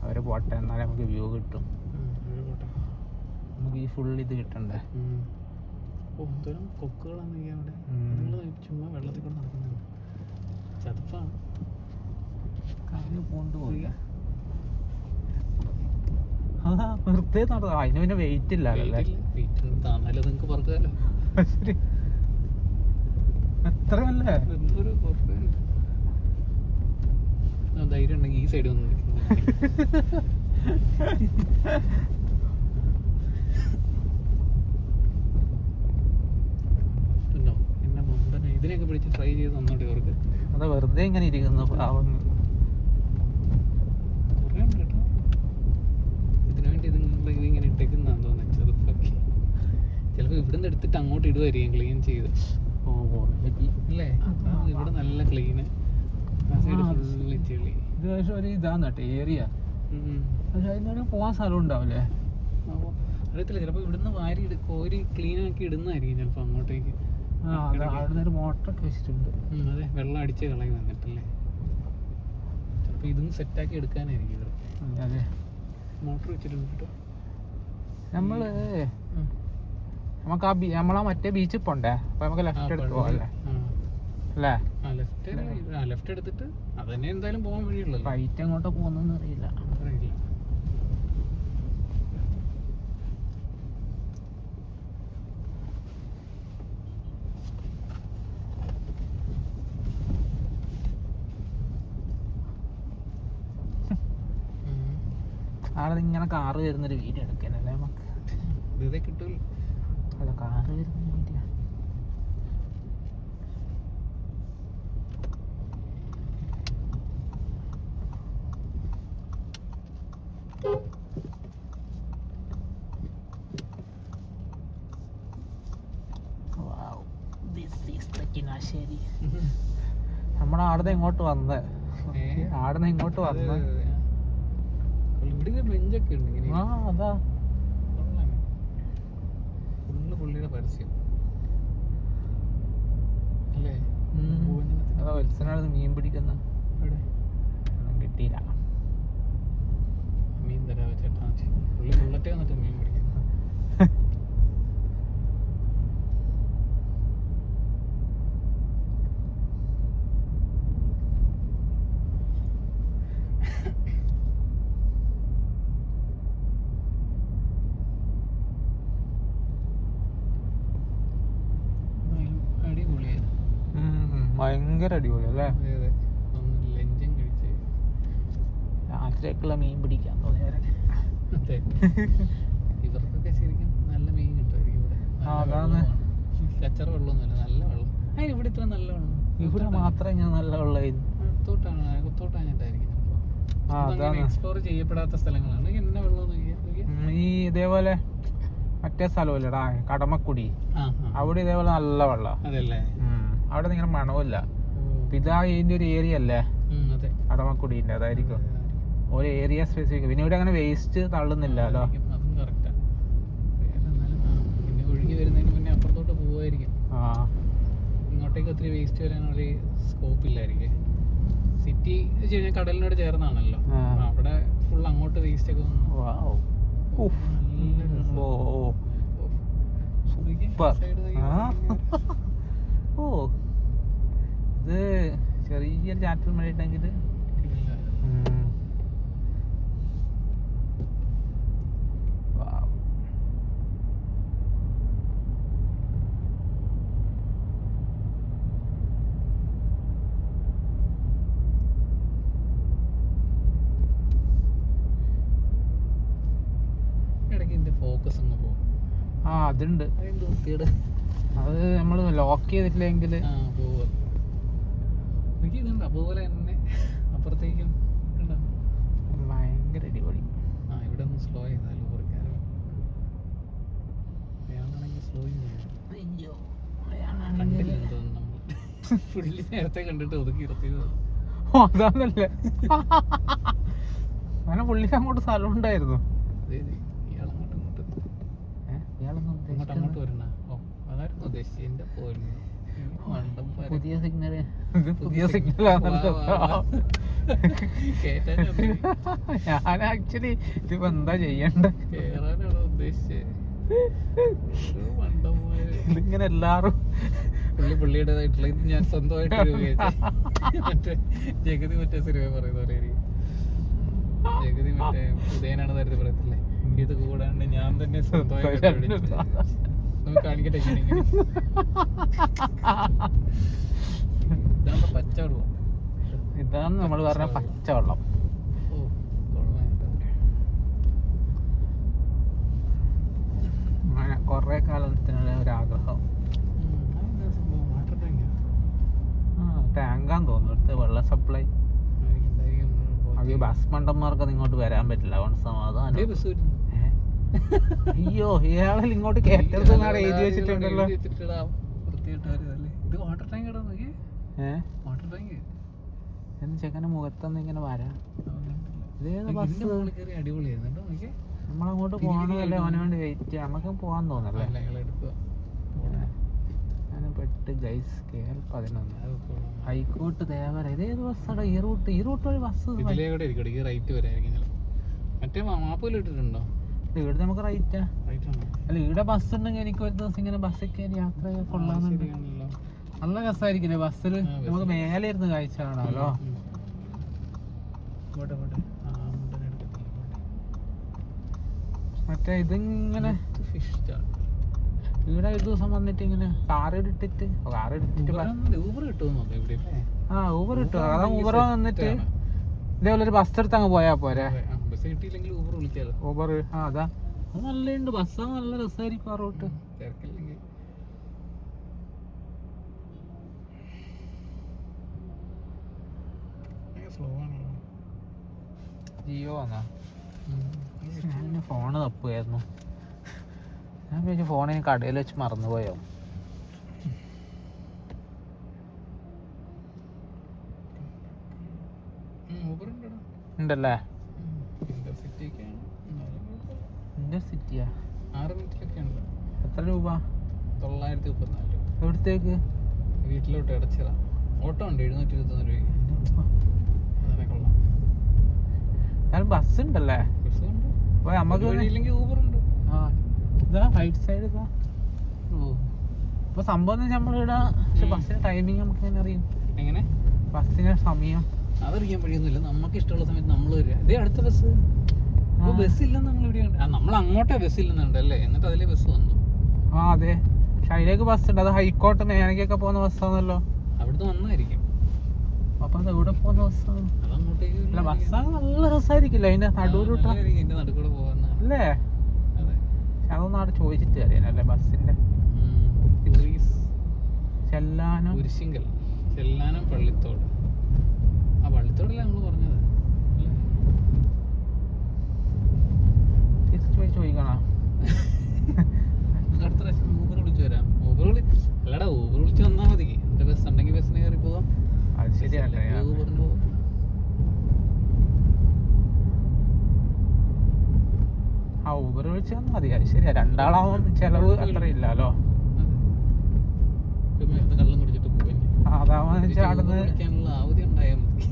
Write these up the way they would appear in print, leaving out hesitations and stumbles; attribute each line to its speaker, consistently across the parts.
Speaker 1: അവര് പോട്ടെ, എന്നാലേ നമുക്ക് വ്യൂ കിട്ടും. നമുക്ക് ഈ ഫുൾ ഇത് കിട്ടണ്ടേ.
Speaker 2: എന്തോരം കൊക്കുകളാണ് അവിടെ. ചുമ്മാ വെള്ളത്തിൽ കൂടെ നടക്കുന്നുണ്ട്. ചതുപ്പാണ്.
Speaker 1: കാല് പോണ്ട് പോയി. അതാ വെറുതെ നടന്നു. അതിന് പിന്നെ വെയിറ്റ് ഇല്ല.
Speaker 2: താന്നാലും നിങ്ങൾക്ക് പറക്കാലോ.
Speaker 1: ശരി, എത്രയല്ലേ
Speaker 2: എന്തൊരു ധൈര്യം ഉണ്ടെങ്കിൽ ഈ സൈഡിൽ വന്നു. ഇതിനെയൊക്കെ പിടിച്ച് ട്രൈ ചെയ്ത് തന്നോട്ടെ അവർക്ക്.
Speaker 1: അതാ വെറുതെ ഇങ്ങനെ ഇരിക്കുന്നു പാവങ്ങൾ.
Speaker 2: കുറേ ഉണ്ട് കേട്ടോ. ഇതിനു വേണ്ടി ഇതിങ്ങനെ ഇട്ടേക്കുന്നതാന്ന് തോന്നുന്നത്, ചെറുപ്പാക്കി. ചിലപ്പോൾ ഇവിടുന്ന് എടുത്തിട്ട് അങ്ങോട്ട് ഇടുമായിരിക്കും ക്ലീൻ ചെയ്ത്. അല്ലേ? ഇവിടെ നല്ല ക്ലീന്. ചെളി
Speaker 1: ഇത് പക്ഷെ ഒരു ഇതാന്ന് കേട്ടോ ഏരിയ. പക്ഷെ അതിനൊരു പോകാൻ സ്ഥലം ഉണ്ടാവില്ലേ?
Speaker 2: അറിയത്തില്ല, ചിലപ്പോൾ ഇവിടുന്ന് വാരി കോരി ക്ലീൻ ആക്കി ഇടുന്നതായിരിക്കും ചിലപ്പോൾ അങ്ങോട്ടേക്ക്.
Speaker 1: അവിടെ ഒരു മോട്ടറൊക്കെ വെച്ചിട്ടുണ്ട്.
Speaker 2: അതെ, വെള്ളം അടിച്ച് കളയും വന്നിട്ടല്ലേ. ചിലപ്പോൾ ഇതും സെറ്റാക്കി എടുക്കാനായിരിക്കും ഇത്.
Speaker 1: അതെ,
Speaker 2: മോട്ടർ വെച്ചിട്ടുണ്ട് കേട്ടോ.
Speaker 1: നമുക്ക് നമ്മളാ മറ്റേ ബീച്ചിൽ പോണ്ടേ? അപ്പൊ നമുക്ക് ലെഫ്റ്റ് എടുത്ത് പോകല്ലേ? അല്ലേ?
Speaker 2: ലെഫ്റ്റ് എടുത്തിട്ട് അത് തന്നെ എന്തായാലും പോകാൻ വഴിയുള്ളൂ.
Speaker 1: റൈറ്റ് എങ്ങോട്ടാ പോകുന്നതെന്ന് അറിയില്ല. ആളത് ഇങ്ങനെ കാറ് വരുന്നൊരു വീഡിയോ എടുക്കാനല്ലേ നമുക്ക്?
Speaker 2: ഇതേ കിട്ടൂല.
Speaker 1: അല്ല, കാറ് വരുന്ന വീഡിയോ. നമ്മുടെ ആടുന്ന് ഇങ്ങോട്ട് വന്ന്
Speaker 2: ഇവിടെ ബെഞ്ചൊക്കെ ഉണ്ട്.
Speaker 1: അതാ
Speaker 2: ഫുള്ള് പുള്ളിയുടെ പരസ്യം അല്ലേ?
Speaker 1: അതാ വത്സനാണ് മീൻ പിടിക്കുന്ന. കിട്ടിയില്ല.
Speaker 2: മീൻ തരാ ചേട്ടാ. പുള്ളി ബുള്ളറ്റേ വന്നിട്ട് മീൻ പിടിക്കുന്നു.
Speaker 1: ഭയങ്കര അടിപൊളി അല്ലേ?
Speaker 2: ലഞ്ചും കഴിച്ച്
Speaker 1: രാത്രിയൊക്കെയുള്ള മീൻ പിടിക്കാൻ തോന്നിയവരൊക്കെ.
Speaker 2: ഇവർക്കൊക്കെ ശരിക്കും നല്ല മീൻ കിട്ടുമായിരിക്കും ഇവിടെ. കച്ചറ വെള്ളമൊന്നുമില്ല, നല്ല വെള്ളം. അതിന് ഇവിടെ ഇത്ര നല്ല വെള്ളം
Speaker 1: ഇവിടെ മാത്രമേ ഞാൻ നല്ല വെള്ളമായിരുന്നു.
Speaker 2: കുത്തോട്ടാഞ്ഞിട്ടായിരിക്കും ചിലപ്പോൾ. എക്സ്പ്ലോർ ചെയ്യപ്പെടാത്ത സ്ഥലങ്ങളാണ്. എന്നെ വെള്ളം
Speaker 1: ഈ ഇതേപോലെ മറ്റേ സ്ഥലമല്ലേടാ കടമക്കുടി, അവിടെ ഇതേപോലെ നല്ല വെള്ളം.
Speaker 2: അതല്ലേ?
Speaker 1: അവിടെ നിങ്ങനെ മണമില്ല. ഇതാ ഇതിന്റെ ഒരു ഏരിയ അല്ലേ കടമക്കുടീന്റെ? അതായിരിക്കും ഒരു ഏരിയ സ്പെസിഫിക്. പിന്നെ ഇവിടെ അങ്ങനെ വേസ്റ്റ് തള്ളുന്നില്ലല്ലോ.
Speaker 2: അതും കറക്റ്റാ. പിന്നെ ഒഴുകി വരുന്നതിന് മുന്നേ അപ്പുറത്തോട്ട് പോവായിരിക്കും. ഇങ്ങോട്ടേക്ക് ഒത്തിരി വേസ്റ്റ് വരാനൊരു സ്കോപ്പ് ഇല്ലായിരിക്കും. സിറ്റി വെച്ച് കഴിഞ്ഞാൽ കടലിനോട് ചേർന്നാണല്ലോ, അവിടെ ഫുൾ അങ്ങോട്ട് വേസ്റ്റ് ഒക്കെ വന്നു.
Speaker 1: ഓ, ഇത് ചെറിയൊരു ചാറ്റൽ മഴ ഉണ്ടെങ്കിൽ
Speaker 2: ഫോക്കസ് അങ്ങ് പോകും.
Speaker 1: അതുണ്ട്. അത് നമ്മൾ ലോക്ക് ചെയ്തിട്ടില്ലെങ്കിൽ
Speaker 2: ഇതുണ്ട്. അതുപോലെ തന്നെ അപ്പുറത്തേക്കും
Speaker 1: ഭയങ്കര അടിപൊളി.
Speaker 2: ഇവിടെ ഒന്ന് സ്ലോ ചെയ്താൽ അയാളാണെങ്കിൽ സ്ലോയും കണ്ടില്ലെന്ന് തോന്നുന്നു. നമ്മൾ പുള്ളി നേരത്തെ കണ്ടിട്ട് ഒതുക്കി നിർത്തിയത്.
Speaker 1: അതാണല്ലേ? അങ്ങനെ പുള്ളിക്ക് അങ്ങോട്ട് സ്ഥലം ഉണ്ടായിരുന്നു.
Speaker 2: അങ്ങോട്ട് വരണ. അതായിരുന്നു ഉദ്ദേശിച്ചത്. എന്റെ പോയിരുന്നു.
Speaker 1: പുതിയ സിഗ്നൽ, പുതിയ സിഗ്നൽ.
Speaker 2: കേറ്റാൻ
Speaker 1: ഞാൻ ആക്ച്വലി ഇതിപ്പോ എന്താ ചെയ്യണ്ട,
Speaker 2: കേറാനാണോ ഉദ്ദേശിച്ചത്?
Speaker 1: ഇതിങ്ങനെ എല്ലാരും
Speaker 2: പുള്ളിയുടേതായിട്ടുള്ള ഇത് ഞാൻ സ്വന്തമായിട്ട് മറ്റേ ജഗതി മറ്റേ സിനിമ പറയുന്ന പോലെ ജഗതി മറ്റേ ഉദയനാണ് തരുത് പറയത്തില്ലേ, ഇത് കൂടാണ്ട് ഞാൻ തന്നെ സ്വന്തമായിട്ട് നമുക്ക് കാണിക്കട്ടെ. ഇതാണ് പച്ചവെള്ളം,
Speaker 1: ഇതാണ് നമ്മൾ പറഞ്ഞ പച്ചവെള്ളം. കൊറേ കാലത്തിനുള്ള ഒരാഗ്രഹം. ടാങ്കാന്ന് തോന്നുന്നു ഇവിടുത്തെ വെള്ള സപ്ലൈ. അത് ബസ് മണ്ടന്മാർക്ക് ഇങ്ങോട്ട് വരാൻ പറ്റില്ല, സമാധാനം. അയ്യോ ഇയാളിൽ ഇങ്ങോട്ട് കേറ്റരുത് എന്നാണ് എഴുതി വെച്ചിട്ടുണ്ടല്ലോ. ചെക്കന്റെ മുഖത്തൊന്നും ഇങ്ങനെ വരാം. ഇതേത് ബസ്? നമ്മളങ്ങോട്ട് പോകണമല്ലേ, അവന് വേണ്ടി വെയിറ്റ് ചെയ്യാം. നമുക്ക് പോകാൻ തോന്നല്ലേ. ഞാൻ പെട്ട് ഗൈസ്. KL11 High Court Devara. ഇതേത് ബസ്സാണ്? ഈ റൂട്ട് വഴി ബസ് ഇവിടെ നമുക്ക് റൈറ്റാ. അല്ല ഇവിടെ ബസ് ഉണ്ടെങ്കിൽ എനിക്ക് ഒരു ദിവസം ഇങ്ങനെ ബസ്സിൽ കയറി യാത്ര കൊള്ളാന്നുണ്ട്. നല്ല രസമായിരിക്കില്ലേ ബസ്സിൽ? നമുക്ക് മേലെ ഇരുന്ന് കാഴ്ച കാണാമല്ലോ. മറ്റേ ഇതിങ്ങനെ ഇവിടെ ഒരു ദിവസം വന്നിട്ട് ഇങ്ങനെ കാർ എടുത്തിട്ട് ഊബർ കിട്ടും. അതാ ഊബർ വന്നിട്ട് ഇതേപോലെ ഒരു ബസ് എടുത്ത് അങ്ങ് പോയാ പോരെ. ഊബർ അതാ അത് നല്ലുണ്ട്. ബസ്സാ നല്ല രസമായിരിക്കും ആ റൂട്ട്. ജിയോ ആണോ? ഞാൻ ഫോണ് തപ്പുമായിരുന്നു. ഞാൻ വിചാരിച്ചു ഫോണിന് കടയിൽ വെച്ച് മറന്നുപോയോ. ഉണ്ടല്ലേ ഇന്റർസിറ്റിയാ?
Speaker 2: 6 മിനിറ്റിലൊക്കെ ഉണ്ട്.
Speaker 1: എത്ര രൂപ?
Speaker 2: 934.
Speaker 1: എവിടത്തേക്ക്?
Speaker 2: വീട്ടിലോട്ട് ഇടച്ചിറ. ഓട്ടോ ഉണ്ട് 721 രൂപ.
Speaker 1: ബസ് ഉണ്ടല്ലേ? അപ്പൊ നമുക്ക്
Speaker 2: ഊബർ ഉണ്ട്.
Speaker 1: ഇതാ റൈറ്റ് സൈഡ് ഇതാ. ഇപ്പൊ സംഭവം നമ്മളിവിടെ ബസ്സിന്റെ ടൈമിങ് നമുക്ക് എങ്ങനെ അറിയും?
Speaker 2: എങ്ങനെ
Speaker 1: ബസ്സിന്റെ സമയം
Speaker 2: അതറിയാൻ വഴിയൊന്നുമില്ല. നമുക്ക് ഇഷ്ടമുള്ള സമയത്ത് നമ്മൾ വരിക. ഇതേ അടുത്ത ബസ്. ബസ് ഇല്ലെന്ന് നമ്മൾ ഇവിടെ നമ്മൾ അങ്ങോട്ടേ ബസ് ഇല്ലെന്നുണ്ടല്ലേ, എന്നിട്ട് അതിലെ ബസ് വന്നു.
Speaker 1: അതെ, പക്ഷെ അതിലേക്ക് ബസ് ഉണ്ട്. അത് ഹൈക്കോട്ട് മേനക്കൊക്കെ പോകുന്ന ബസ്സാണല്ലോ.
Speaker 2: അവിടുന്ന് വന്നായിരിക്കും.
Speaker 1: അപ്പൊ അത് എവിടെ പോകുന്ന ബസ്സാണ്?
Speaker 2: അതങ്ങോട്ടേക്ക്
Speaker 1: ബസ്സാണ്. നല്ല രസമായിരിക്കില്ല അതിന്റെ നടുവിലൂട്ട
Speaker 2: നടുക്കൂടെ പോകുന്ന
Speaker 1: അല്ലേ? അതൊന്നും അവിടെ ചോദിച്ചിട്ട് അറിയാനല്ലേ ബസ്സിന്റെ. ചെല്ലാനം
Speaker 2: കുരിശിങ്കൽ, ചെല്ലാനം, പള്ളിത്തോട്. ആ പള്ളിത്തോടല്ലേ നമ്മൾ പറഞ്ഞത്.
Speaker 1: തിരിച്ചു പോയി ചോദിക്കണോ?
Speaker 2: അടുത്ത പ്രാവശ്യം ഊബർ വിളിച്ചു വരാം. അല്ലടാ ഊബർ വിളിച്ച് വന്നാൽ മതി. എന്റെ ബസ് ഉണ്ടെങ്കിൽ ബസ്സിന് കയറി പോകാം.
Speaker 1: അത് ശരിയല്ലേ?
Speaker 2: ഊബറിന് പോകും.
Speaker 1: ഊബർ വിളിച്ച് വന്നാൽ മതി. അത് ശരിയാ. രണ്ടാളാവും ചെലവ് അത്ര ഇല്ലല്ലോ.
Speaker 2: കള്ളം കുടിച്ചിട്ട് പോകും.
Speaker 1: അതാവുന്ന
Speaker 2: അവധി ഉണ്ടായാൽ മതി.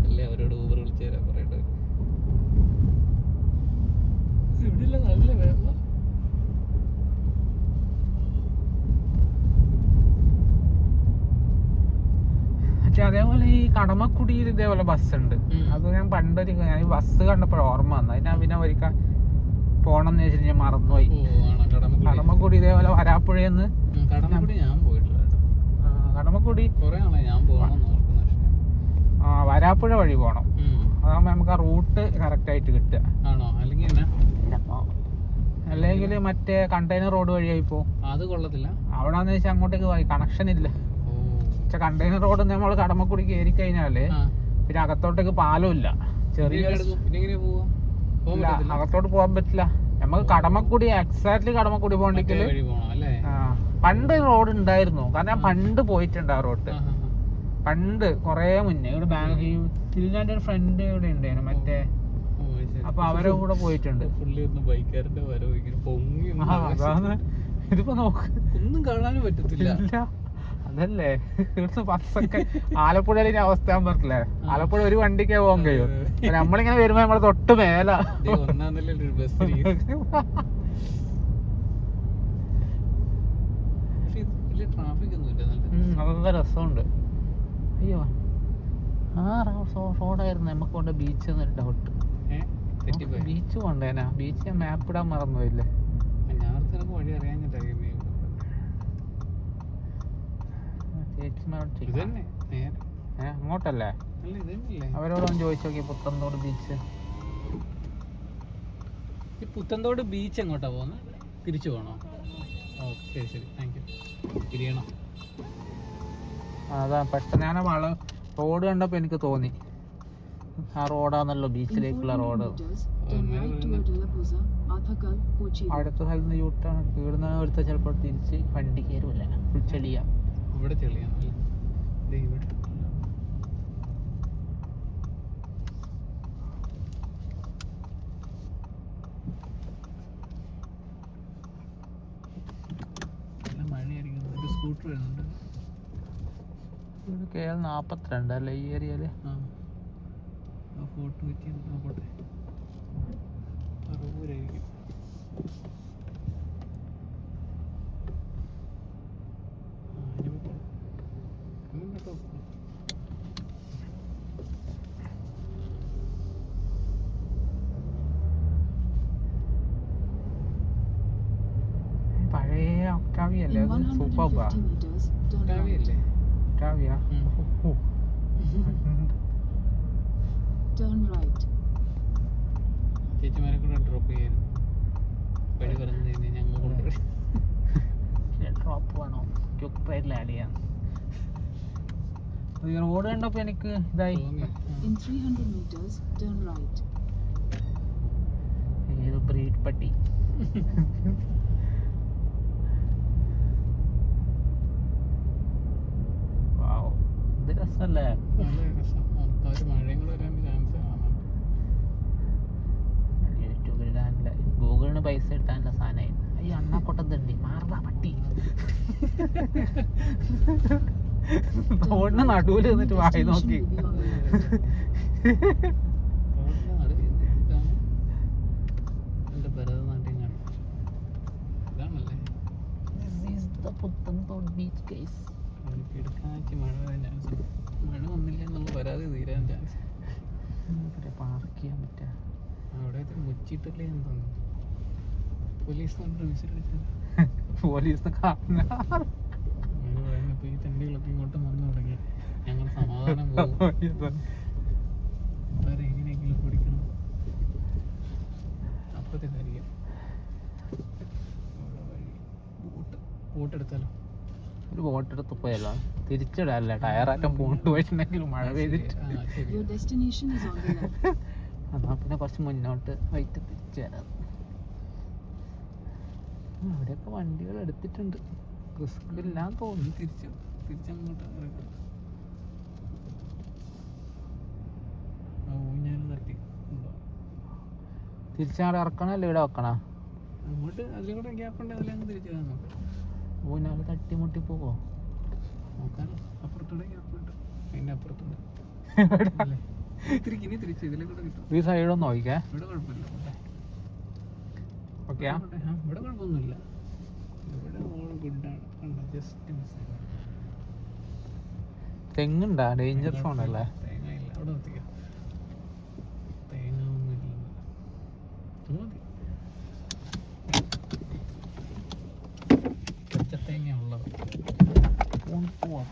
Speaker 2: അല്ലേ അവരോട് ഊബർ വിളിച്ചു തരാൻ പറയട്ടെ. ഇവിടെ നല്ല വെള്ളം.
Speaker 1: പക്ഷെ അതേപോലെ ഈ കടമക്കുടിയിൽ ഇതേപോലെ ബസ് ഉണ്ട്. അത് ഞാൻ പണ്ടൊരു ഞാൻ ഈ ബസ് കണ്ടപ്പോഴും ഓർമ്മ വന്നു. അതിനാ പിന്നെ ഒരിക്കൽ പോണം എന്ന് വെച്ചിട്ട് ഞാൻ മറന്നുപോയി. കടമക്കുടി ഇതേപോലെ വരാപ്പുഴയെന്ന്.
Speaker 2: ഞാൻ പോയിട്ടില്ല.
Speaker 1: കടമക്കുടി
Speaker 2: ഞാൻ
Speaker 1: വരാപ്പുഴ വഴി പോണം. അതാകുമ്പോ നമുക്ക് ആ റൂട്ട് കറക്റ്റ് ആയിട്ട് കിട്ടുക. അല്ലെങ്കിൽ മറ്റേ കണ്ടെയ്നർ റോഡ് വഴിയായി പോകും.
Speaker 2: അത് കൊള്ളത്തില്ല.
Speaker 1: അവിടാന്ന് വെച്ചാൽ അങ്ങോട്ടേക്ക് കണക്ഷൻ ഇല്ല. പക്ഷെ കണ്ടെയ്നർ റോഡ് നമ്മൾ കടമക്കുടി കയറി കഴിഞ്ഞാല് പിന്നെ അകത്തോട്ടേക്ക് പാലം ഇല്ല. ചെറിയ അകത്തോട്ട് പോകാൻ പറ്റില്ല. നമുക്ക് കടമക്കുടി എക്സാക്ട്ലി കടമക്കുടി പോകണ്ടെങ്കില് പണ്ട് റോഡ് ഉണ്ടായിരുന്നു. കാരണം പണ്ട് പോയിട്ടുണ്ട് ആ റോഡ്. പണ്ട് കൊറേ മുന്നേ ഇവിടെ തിരുവനന്തപുരം ഒരു ഫ്രണ്ട് ഇവിടെ ഉണ്ടായിരുന്നു മറ്റേ. അപ്പൊ അവരെ കൂടെ പോയിട്ടുണ്ട്.
Speaker 2: ഇതിപ്പോ നോക്ക് ഒന്നും കാണാനും പറ്റത്തില്ല.
Speaker 1: അതല്ലേ ഇവിടുന്ന് ബസ്സൊക്കെ ആലപ്പുഴയിലെ ഇനി അവസ്ഥ ഞാൻ പറഞ്ഞില്ലേ, ആലപ്പുഴ ഒരു വണ്ടിക്കേ പോകാൻ കഴിയും. നമ്മളിങ്ങനെ വരുമ്പോ നമ്മളെ തൊട്ട് മേല നല്ല രസമുണ്ട്. അയ്യോ ആ റോഡായിരുന്നു നമുക്ക് കൊണ്ട് ബീച്ച് എന്നൊരു ഡൗട്ട്. ബീച്ച് കൊണ്ടേനാ, ബീച്ച് ഞാൻ മാപ്പ് ഇടാൻ മറന്നുപോയില്ലേ. അങ്ങോട്ടല്ലേ അവരോടൊന്ന് ചോദിച്ചു നോക്കി. പുത്തൻതോട് ബീച്ച്,
Speaker 2: ഈ പുത്തൻതോട് ബീച്ച് എങ്ങോട്ടാ പോകുന്നത്? തിരിച്ചു പോകണോ? ഓ ശരി ശരി, താങ്ക് യു. തിരിയണം.
Speaker 1: അതാ പെട്ടെന്ന് ഞാൻ റോഡ് കണ്ടപ്പോ എനിക്ക് തോന്നി ആ റോഡാന്നല്ലോ ബീച്ചിലേക്കുള്ള റോഡ്. അടുത്ത സ്ഥലത്ത് നിന്ന് യൂട്ടാണ് കീടുന്ന എടുത്ത ചിലപ്പോൾ തിരിച്ച് വണ്ടി കയറില്ല, ഫുൾ ചെളിയാ.
Speaker 2: ഇവിടെ ചെളിയാണ്. സ്കൂട്ടർ വരുന്നുണ്ട്.
Speaker 1: ഇവിടെ KL 42 അല്ലേ ഈ ഏരിയയില്?
Speaker 2: ഫോട്ടോ വെച്ച് നോക്കട്ടെ. അറുപൂരായിരിക്കും.
Speaker 1: പഴയ ഒക്ടാവിയല്ലേ അത്? സൂപ്പർബാ
Speaker 2: ഒക്ടാവിയല്ലേ?
Speaker 1: ഒക്ടാവിയ.
Speaker 2: ചേച്ചിമാരെ കൂടെ ഡ്രോപ്പ് ചെയ്യായിരുന്നു. വഴി പറഞ്ഞു കഴിഞ്ഞാൽ ഞങ്ങൾ കൊണ്ടുപോയി
Speaker 1: ഡ്രോപ്പ് വേണോ ക്വിക്ക് റൈഡിൽ ആഡ് ചെയ്യാം. റോഡ് കണ്ടപ്പോ എനിക്ക് ഇതായി. ഏത് ബ്രീഡ് പട്ടി. ഇത് രസല്ലേ?
Speaker 2: മഴയും കൂടെ വരാൻ ചാൻസ് കാണാം.
Speaker 1: യൂട്യൂബിൽ ഇടാനില്ല, ഗൂഗിളിന് പൈസ ഇട്ടാനുള്ള സാധനമായി. ഈ അണ്ണാക്കൊട്ടത്തുണ്ട് മാറുന്ന പട്ടി. റോഡിന് നടുവിൽ നിന്നിട്ട് വായി നോക്കി.
Speaker 2: ഭരതനാട്യം കാണാം. ഇതാണല്ലേ
Speaker 1: പുത്തൻതോട് ബീച്ച് കേസ്.
Speaker 2: എടുക്കാച്ച് മഴ വരാൻ ചാൻസ്. മഴ വന്നില്ല എന്നുള്ള പരാതി തീരാൻ ചാൻസ്.
Speaker 1: പാർക്ക് ചെയ്യാൻ പറ്റുക
Speaker 2: അവിടെ മുച്ചിട്ടല്ലേ എന്ന് തോന്നുന്നു. പോലീസ്
Speaker 1: പോലീസ്
Speaker 2: അങ്ങനെ പറയുമ്പോൾ ഈ തണ്ടികളൊക്കെ ഇങ്ങോട്ട് വന്നു തുടങ്ങി. ഞങ്ങൾ സമാധാനം പോകും. വേറെ എങ്ങനെയെങ്കിലും പിടിക്കണം. അപ്പത്തേക്കായിരിക്കും ബോട്ടെടുത്താലോ?
Speaker 1: ഒരു ബോട്ടെടുത്ത് പോയല്ലോ, തിരിച്ചിടല്ലേ ടയറാറ്റം പോണ്ട് പോയിട്ടുണ്ടെങ്കിലും മഴ പെയ്തിട്ട്. എന്നാ പിന്നെ കുറച്ച് മുന്നോട്ട് വൈറ്റ് തിരിച്ചു വരാം. അവിടെയൊക്കെ വണ്ടികൾ എടുത്തിട്ടുണ്ട്, റിസ്ക് ഇല്ലാന്ന് തോന്നി.
Speaker 2: തിരിച്ചങ്ങോട്ട് തട്ടി
Speaker 1: തിരിച്ചങ്ങോട്ട് ഇറക്കണല്ലോ, ഇവിടെ വെക്കണ
Speaker 2: അങ്ങോട്ട് അതിലും കൂടെ ഗ്യാപ്പ് ഉണ്ട്. അതിലങ്ങ് തിരിച്ചു നോക്കാം.
Speaker 1: ഊഞ്ഞാല് തട്ടിമുട്ടി പോവോ
Speaker 2: നോക്കാൻ? അപ്പുറത്തൂടെ ഗ്യാപ്പ് ഉണ്ട്, അതിൻ്റെ അപ്പുറത്തൂടെ ഇനി തിരിച്ച് ഇതിലെ കൂടെ കിട്ടും.
Speaker 1: ഈ സൈഡൊന്നും നോക്കിക്കേ,
Speaker 2: ഇവിടെ കുഴപ്പമില്ല.
Speaker 1: ഓക്കെയാ?
Speaker 2: ഇവിടെ കുഴപ്പമൊന്നുമില്ല. ഇവിടെ ഓൾ ഗുഡാണ്. കണ്ടോ, ജസ്റ്റ് മിസ്.
Speaker 1: തെങ്ങുണ്ടാ? ഡേഞ്ചർ സോൺ അല്ലേ?
Speaker 2: തേങ്ങ ഇല്ല അവിടെ നിർത്തിക്കാം. തേങ്ങ ഒന്നുമില്ല. മതി, പച്ചത്തേങ്ങ ഉള്ളത്.
Speaker 1: പോവാ